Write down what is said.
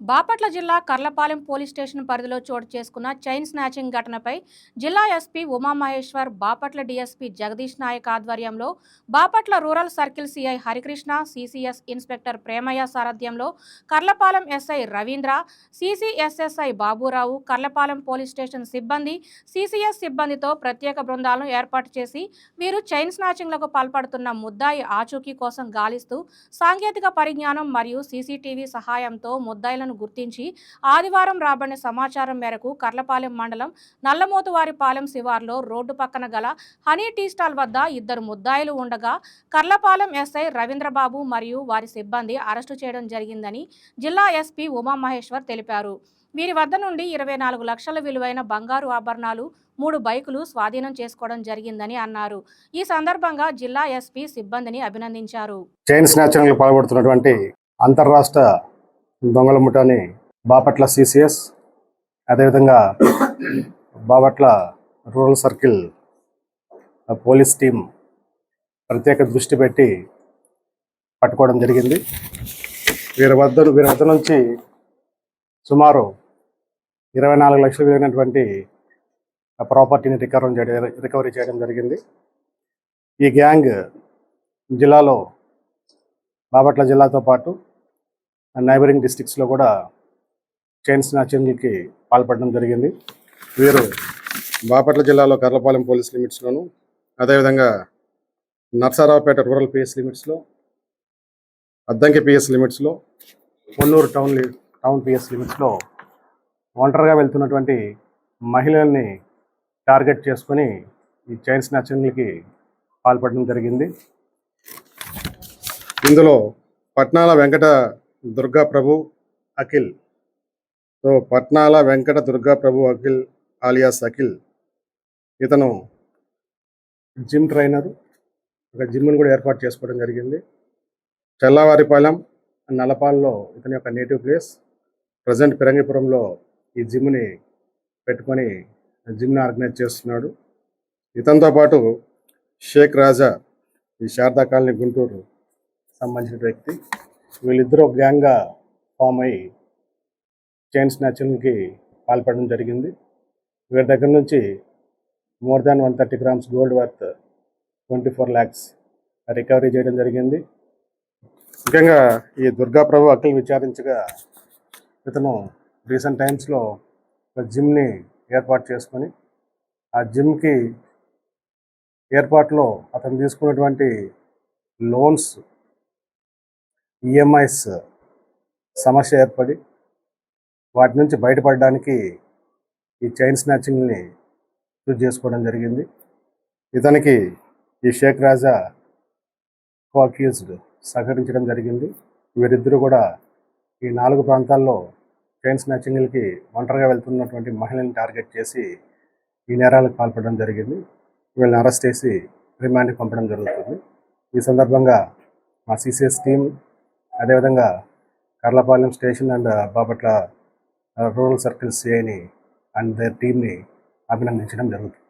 బాపట్ల జిల్లా Karlapalem police station పరిధిలో చోటు చేసుకున్న చైన్ స్నాచింగ్ ఘటనపై జిల్లా ఎస్పీ ఉమామహేశ్వర్, బాపట్ల డీఎస్పీ జగదీష్ నాయక్ ఆధ్వర్యంలో Bapatla rural circle CI Harikrishna, CCS inspector Premayya సారథ్యంలో Karlapalem SI Ravindra, CCS SI Baburao, Karlapalem police station సిబ్బంది, సిసిఎస్ సిబ్బందితో ప్రత్యేక బృందాలను ఏర్పాటు చేసి వీరు చైన్ స్నాచింగ్లకు పాల్పడుతున్న ముద్దాయి ఆచూకీ కోసం గాలిస్తూ సాంకేతిక పరిజ్ఞానం మరియు సీసీటీవీ సహాయంతో ముద్దాయిలను గుర్తించి ఆదివారం రాబడిన సమాచారం మేరకు కర్లపాలెం మండలం నల్లమోతువారిపాలెం శివార్లో రోడ్డు పక్కన గల హనీ టీ స్టాల్ వద్ద ఇద్దరు ముద్దాయిలు ఉండగా కర్లపాలెం ఎస్ఐ రవీంద్రబాబు మరియు వారి సిబ్బంది అరెస్టు చేయడం జరిగిందని జిల్లా ఎస్పీ ఉమామహేశ్వర్ తెలిపారు. వీరి వద్ద నుండి 24 లక్షల విలువైన బంగారు ఆభరణాలు, 3 బైకులు స్వాధీనం చేసుకోవడం జరిగిందని అన్నారు. ఈ సందర్భంగా జిల్లా ఎస్పీ సిబ్బందిని అభినందించారు. చైన్ స్నాచింగ్లో పాల్పడుతున్నటువంటి అంతర్రాష్ట్ర దొంగల ముఠాని బాపట్ల సిసిఎస్, అదేవిధంగా Bapatla rural circle police team ప్రత్యేక దృష్టి పెట్టి పట్టుకోవడం జరిగింది. వీరి వద్ద నుంచి సుమారు 24 లక్షలు విలువైనటువంటి ప్రాపర్టీని రికవరీ చేయడం జరిగింది. ఈ గ్యాంగ్ జిల్లాలో బాపట్ల జిల్లాతో పాటు నైబరింగ్ డిస్ట్రిక్ట్స్లో కూడా చైన్ స్నాచింగ్కి పాల్పడడం జరిగింది. వీరు బాపట్ల జిల్లాలో కర్లపాలెం పోలీస్ లిమిట్స్లోను, అదేవిధంగా నర్సారావుపేట రూరల్ పిఎస్ లిమిట్స్లో, అద్దంకి పిఎస్ లిమిట్స్లో, పొన్నూరు టౌన్ పిఎస్ లిమిట్స్లో ఒంటరిగా వెళ్తున్నటువంటి మహిళల్ని టార్గెట్ చేసుకొని ఈ చైన్ స్నాచింగ్లకి పాల్పడడం జరిగింది. ఇందులో పట్నాల వెంకట దుర్గా ప్రభు అఖిల్, పట్నాల వెంకట దుర్గా ప్రభు అఖిల్ ఆలియాస్ అఖిల్, ఇతను జిమ్ ట్రైనరు. ఒక జిమ్ను కూడా ఏర్పాటు చేసుకోవడం జరిగింది. చల్లవారిపాలెం నల్లపాలలో ఇతని యొక్క నేటివ్ ప్లేస్. ప్రజెంట్ పిరంగిపురంలో ఈ జిమ్ని పెట్టుకొని జిమ్ని ఆర్గనైజ్ చేస్తున్నాడు. ఇతనితో పాటు షేక్ రాజా, ఈ శారదా కాలనీ గుంటూరు సంబంధించిన వ్యక్తి. వీళ్ళిద్దరూ గ్యాంగ్గా ఫామ్ అయ్యి చైన్ స్నాచింగ్కి పాల్పడడం జరిగింది. వీరి దగ్గర నుంచి more than 130 grams gold worth 24 lakhs recovery చేయడం జరిగింది. ముఖ్యంగా ఈ దుర్గా ప్రభు అఖిల్ విచారించగా ఇతను రీసెంట్ టైమ్స్లో ఒక జిమ్ని ఏర్పాటు చేసుకొని ఆ జిమ్కి ఏర్పాటులో అతను తీసుకున్నటువంటి లోన్స్, ఈఎంఐస్ సమస్య ఏర్పడి వాటి నుంచి బయటపడడానికి ఈ చైన్ స్నాచింగ్ని యూజ్ చేసుకోవడం జరిగింది. ఇతనికి ఈ షేక్ రాజా కో-అక్యూజ్డ్ సహకరించడం జరిగింది. వీరిద్దరూ కూడా ఈ 4 ప్రాంతాల్లో చైన్ స్నాచింగ్లకి ఒంటరిగా వెళ్తున్నటువంటి మహిళల్ని టార్గెట్ చేసి ఈ నేరాలకు పాల్పడడం జరిగింది. వీళ్ళని అరెస్ట్ చేసి రిమాండ్కి పంపడం జరుగుతుంది. ఈ సందర్భంగా మా సిసిఎస్ టీం, అదేవిధంగా Karlapalem station and Bapatla rural circle సిఐని అండ్ దేర్ టీంని అభినందించడం జరుగుతుంది.